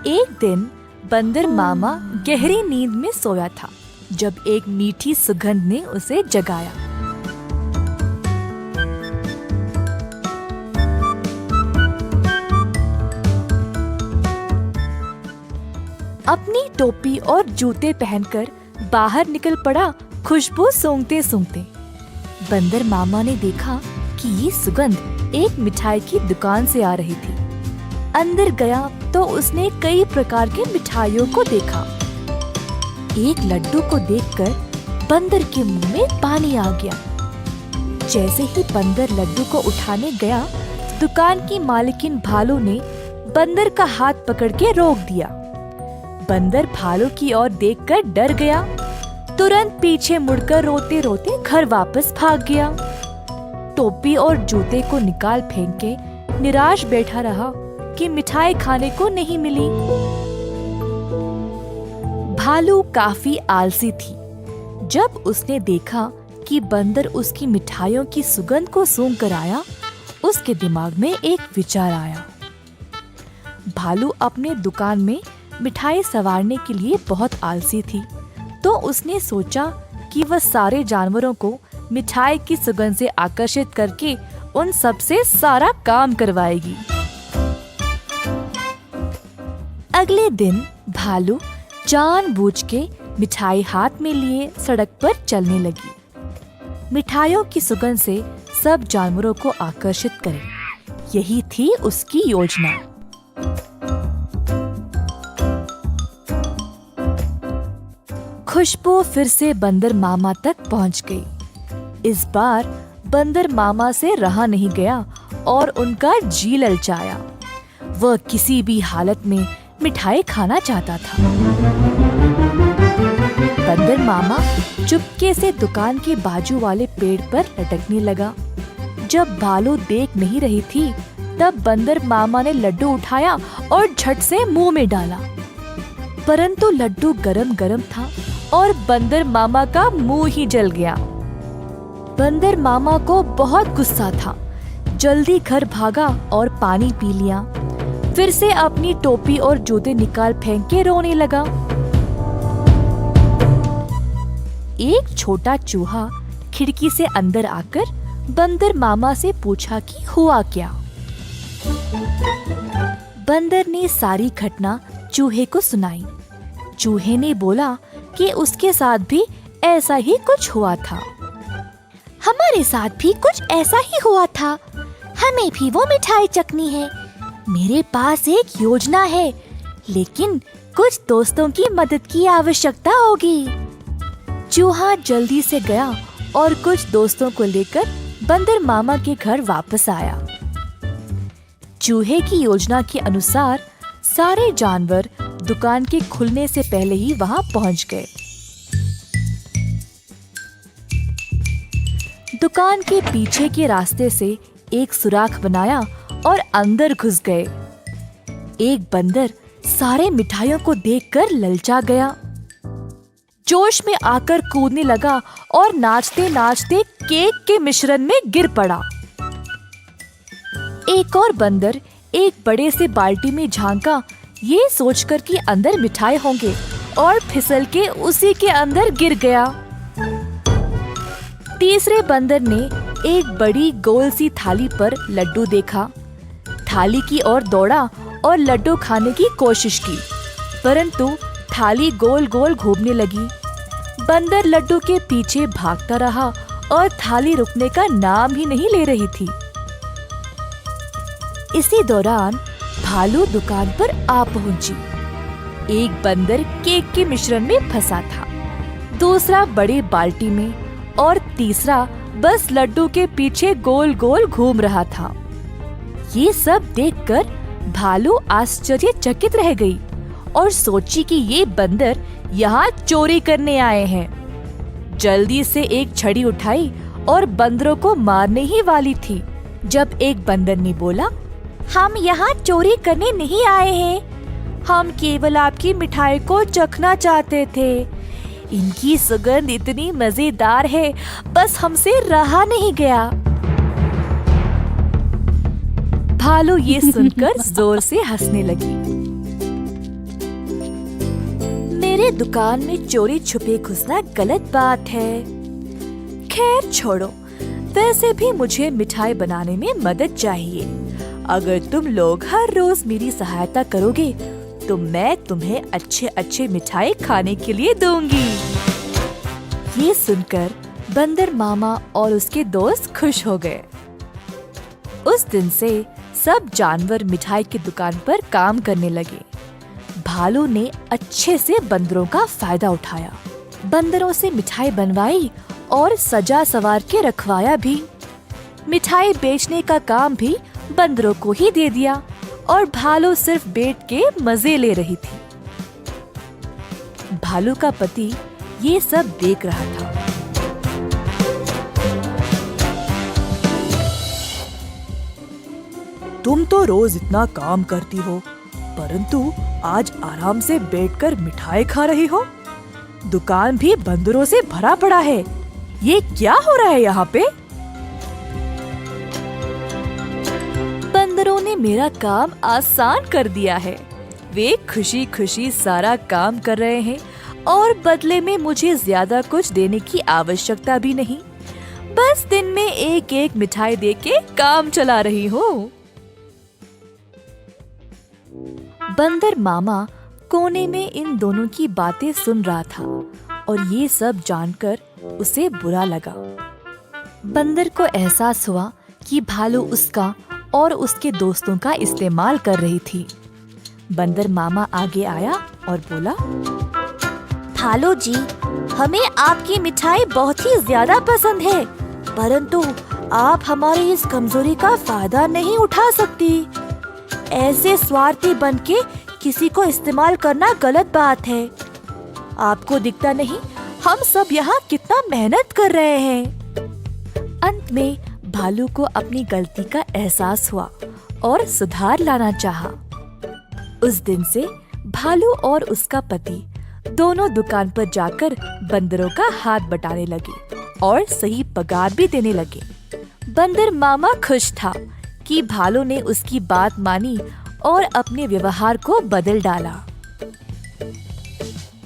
एक दिन बंदर मामा गहरी नींद में सोया था जब एक मीठी सुगंध ने उसे जगाया। अपनी टोपी और जूते पहनकर बाहर निकल पड़ा खुशबू सूंघते सूंघते। बंदर मामा ने देखा कि ये सुगंध एक मिठाई की दुकान से आ रही थी। अंदर गया तो उसने कई प्रकार के मिठाइयों को देखा। एक लड्डू को देखकर बंदर के मुंह में पानी आ गया। जैसे ही बंदर लड्डू को उठाने गया, दुकान की मालकिन भालू ने बंदर का हाथ पकड़ के रोक दिया। बंदर भालू की ओर देखकर डर गया, तुरंत पीछे मुड़कर रोते रोते घर वापस भाग गया। टोपी और जूते को निकाल फेंक के निराश बैठा रहा कि मिठाई खाने को नहीं मिली। भालू काफी आलसी थी। जब उसने देखा कि बंदर उसकी मिठाइयों की सुगंध को सूंघ कर आया, उसके दिमाग में एक विचार आया। भालू अपने दुकान में मिठाई संवारने के लिए बहुत आलसी थी, तो उसने सोचा कि वह सारे जानवरों को मिठाई की सुगंध से आकर्षित करके उन सब से सारा काम करवाएगी। अगले दिन भालू जानबूझ के मिठाई हाथ में लिए सड़क पर चलने लगी। मिठाइयों की सुगंध से सब जानवरों को आकर्षित करे, यही थी उसकी योजना। खुशबू फिर से बंदर मामा तक पहुंच गई। इस बार बंदर मामा से रहा नहीं गया और उनका जी ललचाया। वह किसी भी हालत में मिठाई खाना चाहता था। बंदर मामा चुपके से दुकान के बाजू वाले पेड़ पर लटकने लगा। जब भालू देख नहीं रही थी, तब बंदर मामा ने लड्डू उठाया और झट से मुंह में डाला। परंतु लड्डू गरम गरम था और बंदर मामा का मुंह ही जल गया। बंदर मामा को बहुत गुस्सा था। जल्दी घर भागा और पानी पी लिया। फिर से अपनी टोपी और जूते निकाल फेंक के रोने लगा। एक छोटा चूहा खिड़की से अंदर आकर बंदर मामा से पूछा कि हुआ क्या। बंदर ने सारी घटना चूहे को सुनाई। चूहे ने बोला कि उसके साथ भी ऐसा ही कुछ हुआ था। हमारे साथ भी कुछ ऐसा ही हुआ था। हमें भी वो मिठाई चखनी है। मेरे पास एक योजना है, लेकिन कुछ दोस्तों की मदद की आवश्यकता होगी। चूहा जल्दी से गया और कुछ दोस्तों को लेकर बंदर मामा के घर वापस आया। चूहे की योजना के अनुसार सारे जानवर दुकान के खुलने से पहले ही वहां पहुंच गए। दुकान के पीछे के रास्ते से एक सुराख बनाया और अंदर घुस गए। एक बंदर सारे मिठाइयों को देखकर ललचा गया। जोश में आकर कूदने लगा और नाचते नाचते केक के मिश्रण में गिर पड़ा। एक और बंदर एक बड़े से बाल्टी में झांका, ये सोचकर कि अंदर मिठाई होंगे, और फिसल के उसी के अंदर गिर गया। तीसरे बंदर ने एक बड़ी गोल सी थाली पर लड्डू देखा। थाली की ओर दौड़ा और लड्डू खाने की कोशिश की, परंतु थाली गोल गोल घूमने लगी। बंदर लड्डू के पीछे भागता रहा और थाली रुकने का नाम ही नहीं ले रही थी। इसी दौरान भालू दुकान पर आ पहुंची। एक बंदर केक के मिश्रण में फंसा था, दूसरा बड़े बाल्टी में और तीसरा बस लड्डू के पीछे गोल गोल घूम रहा था। ये सब देखकर भालू आश्चर्यचकित रह गई और सोची कि ये बंदर यहाँ चोरी करने आए हैं। जल्दी से एक छड़ी उठाई और बंदरों को मारने ही वाली थी, जब एक बंदर ने बोला, हम यहाँ चोरी करने नहीं आए हैं। हम केवल आपकी मिठाई को चखना चाहते थे। इनकी सुगंध इतनी मजेदार है, बस हमसे रहा नहीं गया। भालू ये सुनकर जोर से हंसने लगी। मेरे दुकान में चोरी छुपे घुसना गलत बात है। खैर छोड़ो, वैसे भी मुझे मिठाई बनाने में मदद चाहिए। अगर तुम लोग हर रोज मेरी सहायता करोगे तो मैं तुम्हें अच्छे अच्छे मिठाई खाने के लिए दूंगी। ये सुनकर बंदर मामा और उसके दोस्त खुश हो गए। उस दिन से सब जानवर मिठाई की दुकान पर काम करने लगे। भालू ने अच्छे से बंदरों का फायदा उठाया, बंदरों से मिठाई बनवाई और सजा सवार के रखवाया भी। मिठाई बेचने का काम भी बंदरों को ही दे दिया और भालू सिर्फ बैठ के मजे ले रही थी। भालू का पति ये सब देख रहा था। तुम तो रोज इतना काम करती हो, परंतु आज आराम से बैठकर मिठाई खा रही हो। दुकान भी बंदरों से भरा पड़ा है। ये क्या हो रहा है यहाँ पे? बंदरों ने मेरा काम आसान कर दिया है। वे खुशी खुशी सारा काम कर रहे हैं और बदले में मुझे ज्यादा कुछ देने की आवश्यकता भी नहीं। बस दिन में एक एक मिठाई देके काम चला रही हूँ। बंदर मामा कोने में इन दोनों की बातें सुन रहा था और ये सब जानकर उसे बुरा लगा। बंदर को एहसास हुआ कि भालू उसका और उसके दोस्तों का इस्तेमाल कर रही थी। बंदर मामा आगे आया और बोला, भालू जी, हमें आपकी मिठाई बहुत ही ज्यादा पसंद है, परंतु आप हमारी इस कमजोरी का फायदा नहीं उठा सकती। ऐसे स्वार्थी बनके किसी को इस्तेमाल करना गलत बात है। आपको दिखता नहीं हम सब यहाँ कितना मेहनत कर रहे हैं। अंत में भालू को अपनी गलती का एहसास हुआ और सुधार लाना चाहा। उस दिन से भालू और उसका पति दोनों दुकान पर जाकर बंदरों का हाथ बटाने लगे और सही पगार भी देने लगे। बंदर मामा खुश था कि भालू ने उसकी बात मानी और अपने व्यवहार को बदल डाला।